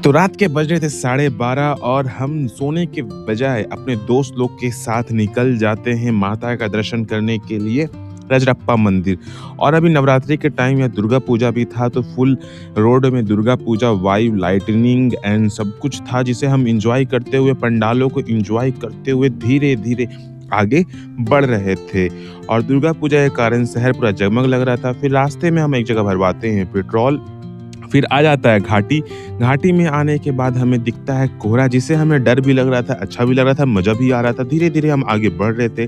तो रात के बज रहे थे 12:30 और हम सोने के बजाय अपने दोस्त लोग के साथ निकल जाते हैं माता का दर्शन करने के लिए रजरप्पा मंदिर। और अभी नवरात्रि के टाइम या दुर्गा पूजा भी था, तो फुल रोड में Durga Puja vibe, lightning and सब कुछ था, जिसे हम एंजॉय करते हुए, पंडालों को एंजॉय करते हुए धीरे धीरे आगे बढ़ रहे थे। और दुर्गा पूजा के कारण शहर पूरा जगमग लग रहा था। फिर रास्ते में हम एक जगह भरवाते हैं पेट्रोल, फिर आ जाता है घाटी। घाटी में आने के बाद हमें दिखता है कोहरा, जिससे हमें डर भी लग रहा था, अच्छा भी लग रहा था, मजा भी आ रहा था। धीरे धीरे हम आगे बढ़ रहे थे।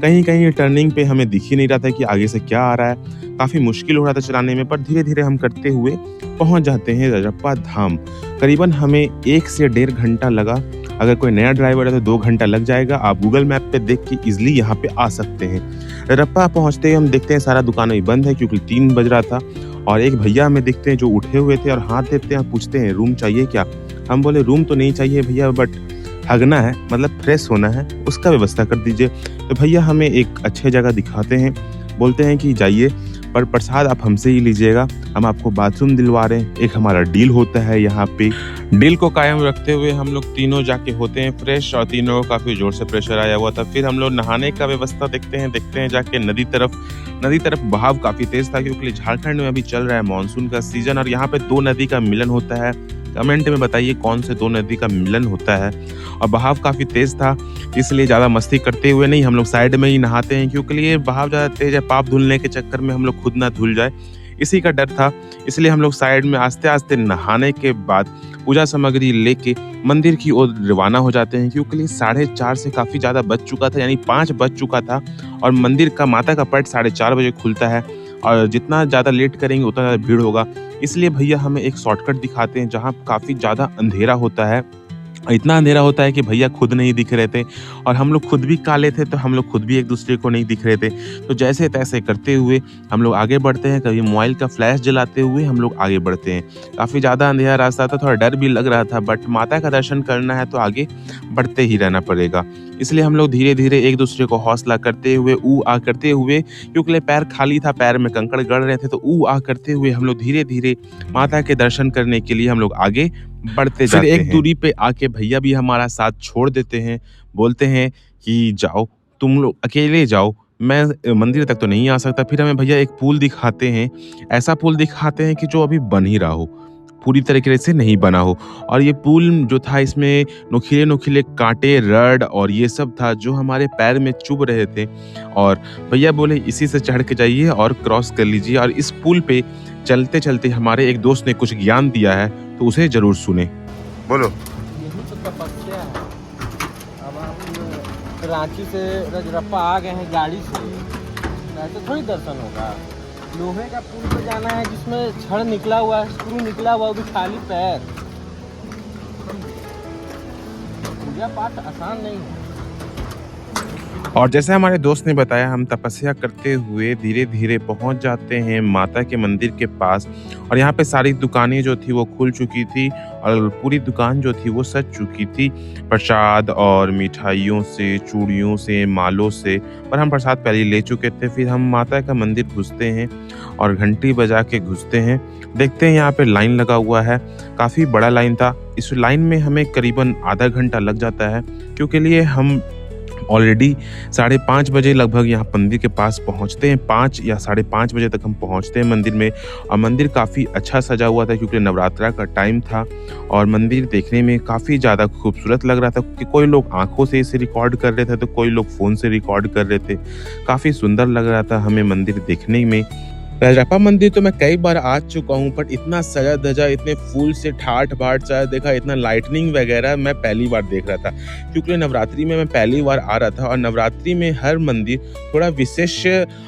कहीं कहीं टर्निंग पे हमें दिख ही नहीं रहा था कि आगे से क्या आ रहा है। काफ़ी मुश्किल हो रहा था चलाने में, पर धीरे धीरे हम करते हुए पहुंच जाते हैं रजरप्पा धाम। करीबन हमें 1 से 1.5 घंटा लगा। अगर कोई नया ड्राइवर है तो 2 घंटा लग जाएगा। आप गूगल मैप पे देख के इजिली यहाँ पे आ सकते हैं। रजरप्पा पहुँचते ही हम देखते हैं सारा दुकान अभी बंद है, क्योंकि 3 बज रहा था। और एक भैया हमें दिखते हैं जो उठे हुए थे और हाथ देते हैं, पूछते हैं रूम चाहिए क्या। हम बोले रूम तो नहीं चाहिए भैया, बट हगना है, मतलब फ्रेश होना है, उसका व्यवस्था कर दीजिए। तो भैया हमें एक अच्छे जगह दिखाते हैं, बोलते हैं कि जाइए, पर प्रसाद आप हमसे ही लीजिएगा, हम आपको बाथरूम दिलवा रहे हैं। एक हमारा डील होता है यहाँ पे। डील को कायम रखते हुए हम लोग तीनों जाके होते हैं फ्रेश, और तीनों को काफ़ी जोर से प्रेशर आया हुआ था। फिर हम लोग नहाने का व्यवस्था देखते हैं जाके नदी तरफ बहाव काफ़ी तेज़ था, क्योंकि झारखंड में अभी चल रहा है मानसून का सीजन, और यहाँ पे 2 नदी का मिलन होता है। कमेंट में बताइए कौन से 2 नदी का मिलन होता है। और बहाव काफ़ी तेज़ था, इसलिए ज़्यादा मस्ती करते हुए नहीं, हम लोग साइड में ही नहाते हैं, क्योंकि ये बहाव ज़्यादा तेज़ है, पाप धुलने के चक्कर में हम लोग खुद ना धुल जाए, इसी का डर था। इसलिए हम लोग साइड में आस्ते आस्ते नहाने के बाद पूजा सामग्री लेके मंदिर की ओर रवाना हो जाते हैं, क्योंकि 4:30 से काफ़ी ज़्यादा बज चुका था, यानी 5 बज चुका था। और मंदिर का माता का पट 4:30 बजे खुलता है, और जितना ज़्यादा लेट करेंगे उतना ज़्यादा भीड़ होगा। इसलिए भैया हमें एक शॉर्टकट दिखाते हैं जहाँ काफ़ी ज़्यादा अंधेरा होता है। इतना अंधेरा होता है कि भैया खुद नहीं दिख रहे थे, और हम लोग खुद भी काले थे, तो हम लोग खुद भी एक दूसरे को नहीं दिख रहे थे। तो जैसे तैसे करते हुए हम लोग आगे बढ़ते हैं, कभी मोबाइल का फ्लैश जलाते हुए हम लोग आगे बढ़ते हैं। काफ़ी ज़्यादा अंधेरा रास्ता था, थोड़ा डर भी लग रहा था, बट माता का दर्शन करना है तो आगे बढ़ते ही रहना पड़ेगा। इसलिए हम लोग धीरे धीरे एक दूसरे को हौसला करते हुए, ऊ आ करते हुए, क्योंकि पैर खाली था, पैर में कंकड़ गड़ रहे थे, तो ऊ आ करते हुए हम लोग धीरे धीरे माता के दर्शन करने के लिए हम लोग आगे बढ़ते जाते हैं। एक दूरी पे आके भैया भी हमारा साथ छोड़ देते हैं, बोलते हैं कि जाओ, तुम लोग अकेले जाओ, मैं मंदिर तक तो नहीं आ सकता। फिर हमें भैया एक पुल दिखाते हैं, ऐसा पुल दिखाते हैं कि जो अभी बन ही रहा हो, पूरी तरीके से नहीं बना हो। और ये पुल जो था, इसमें नुकीले नुकीले कांटे, रड और ये सब था, जो हमारे पैर में चुभ रहे थे। और भैया बोले इसी से चढ़ के जाइए और क्रॉस कर लीजिए। और इस पुल पे चलते चलते हमारे एक दोस्त ने कुछ ज्ञान दिया है, तो उसे जरूर सुने। बोलो। यही तो तपस्या है। अब हम रांची से रजरप्पा आ गए हैं गाड़ी से, ऐसे थोड़ी दर्शन होगा। लोहे का पुल पे जाना है, जिसमें छड़ निकला हुआ है, स्क्रू निकला हुआ है, वो भी खाली पैर। पूजा पाठ आसान नहीं है। और जैसे हमारे दोस्त ने बताया, हम तपस्या करते हुए धीरे धीरे पहुंच जाते हैं माता के मंदिर के पास। और यहाँ पे सारी दुकानें जो थी वो खुल चुकी थी, और पूरी दुकान जो थी वो सज चुकी थी, प्रसाद और मिठाइयों से, चूड़ियों से, मालों से। पर हम प्रसाद पहले ले चुके थे। फिर हम माता का मंदिर घुसते हैं और घंटी बजा के घुसते हैं। देखते हैं यहाँ पे लाइन लगा हुआ है, काफ़ी बड़ा लाइन था। इस लाइन में हमें करीबन आधा घंटा लग जाता है, क्योंकि लिए हम ऑलरेडी 5:30 बजे लगभग यहाँ मंदिर के पास पहुँचते हैं। 5 या 5:30 बजे तक हम पहुँचते हैं मंदिर में। और मंदिर काफ़ी अच्छा सजा हुआ था, क्योंकि नवरात्रा का टाइम था, और मंदिर देखने में काफ़ी ज़्यादा खूबसूरत लग रहा था। कि कोई लोग आंखों से इसे रिकॉर्ड कर रहे थे, तो कोई लोग फ़ोन से रिकॉर्ड कर रहे थे। काफ़ी सुंदर लग रहा था हमें मंदिर देखने में। रजरप्पा मंदिर तो मैं कई बार आ चुका हूँ, पर इतना सजा धजा, इतने फूल से ठाठ बाट सा देखा, इतना लाइटनिंग वगैरह मैं पहली बार देख रहा था। क्योंकि नवरात्रि में मैं पहली बार आ रहा था, और नवरात्रि में हर मंदिर थोड़ा विशेष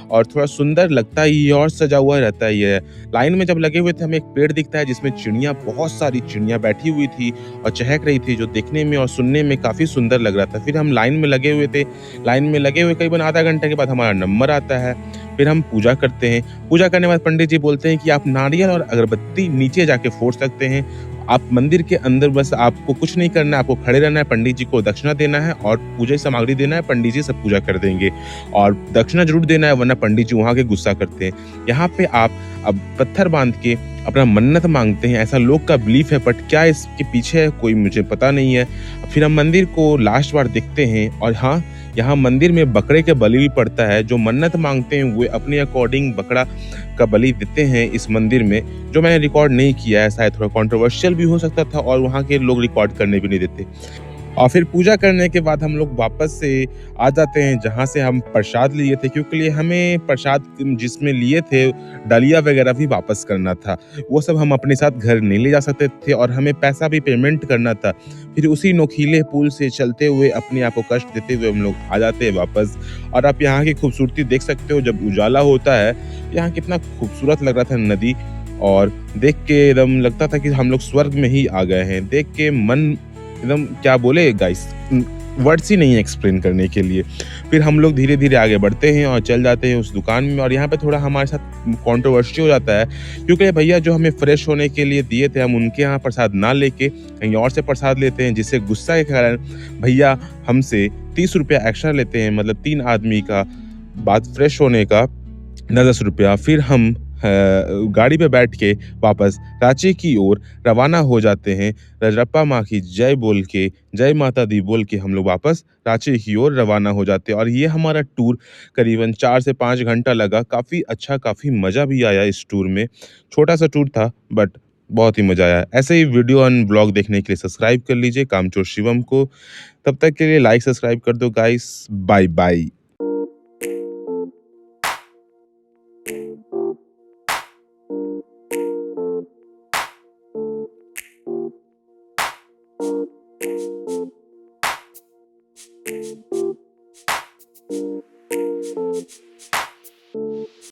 और थोड़ा सुंदर लगता ही है, और सजा हुआ रहता ही है। लाइन में जब लगे हुए थे, हमें एक पेड़ दिखता है जिसमें चिड़ियाँ, बहुत सारी चिड़ियाँ बैठी हुई थी और चहक रही थी, जो देखने में और सुनने में काफ़ी सुंदर लग रहा था। फिर हम लाइन में लगे हुए थे। लाइन में लगे हुए करीबन आधा घंटे के बाद हमारा नंबर आता है। फिर हम पूजा करते हैं। पूजा करने के बाद पंडित जी बोलते हैं कि आप नारियल और अगरबत्ती नीचे जाके फोड़ सकते हैं। आप मंदिर के अंदर बस आपको कुछ नहीं करना है, आपको खड़े रहना है, पंडित जी को दक्षिणा देना है और पूजा सामग्री देना है। पंडित जी सब पूजा कर देंगे, और दक्षिणा जरूर देना है, वरना पंडित जी वहाँ के गुस्सा करते हैं। यहाँ पे आप अब पत्थर बांध के अपना मन्नत मांगते हैं, ऐसा लोग का बिलीफ है, बट क्या इसके पीछे है कोई मुझे पता नहीं है। फिर हम मंदिर को लास्ट बार देखते हैं और हाँ, यहाँ मंदिर में बकरे के बलि भी पड़ता है। जो मन्नत मांगते हैं वो अपने अकॉर्डिंग बकरा का बलि देते हैं इस मंदिर में, जो मैंने रिकॉर्ड नहीं किया है, शायद थोड़ा कंट्रोवर्शियल भी हो सकता था और वहाँ के लोग रिकॉर्ड करने भी नहीं देते। और फिर पूजा करने के बाद हम लोग वापस से आ जाते हैं जहाँ से हम प्रसाद लिए थे, क्योंकि हमें प्रसाद जिसमें लिए थे डालिया वगैरह भी वापस करना था। वो सब हम अपने साथ घर नहीं ले जा सकते थे और हमें पैसा भी पेमेंट करना था। फिर उसी नोखीले पुल से चलते हुए अपने आप को कष्ट देते हुए हम लोग आ जाते हैं वापस। और आप यहाँ की खूबसूरती देख सकते हो, जब उजाला होता है यहाँ कितना खूबसूरत लग रहा था नदी, और देख के एकदम लगता था कि हम लोग स्वर्ग में ही आ गए हैं। देख के मन एकदम क्या बोले गाइस, वर्ड्स ही नहीं है एक्सप्लेन करने के लिए। फिर हम लोग धीरे धीरे आगे बढ़ते हैं और चल जाते हैं उस दुकान में। और यहाँ पे थोड़ा हमारे साथ कंट्रोवर्सी हो जाता है, क्योंकि भैया जो हमें फ्रेश होने के लिए दिए थे, हम उनके यहाँ प्रसाद ना लेके कहीं और से प्रसाद लेते हैं, जिससे गुस्सा के कारण भैया हमसे 30 रुपया एक्स्ट्रा लेते हैं, मतलब 3 आदमी का बाद फ्रेश होने का 10-10 रुपया। फिर हम गाड़ी पे बैठ के वापस रांची की ओर रवाना हो जाते हैं। रजरप्पा माँ की जय बोल के, जय माता दी बोल के हम लोग वापस रांची की ओर रवाना हो जाते हैं। और ये हमारा टूर करीबन 4 से 5 घंटा लगा। काफ़ी अच्छा, काफ़ी मज़ा भी आया इस टूर में। छोटा सा टूर था बट बहुत ही मज़ा आया। ऐसे ही वीडियो एंड ब्लॉग देखने के लिए सब्सक्राइब कर लीजिए कामचोर शिवम को। तब तक के लिए लाइक सब्सक्राइब कर दो गाइस। Bye bye.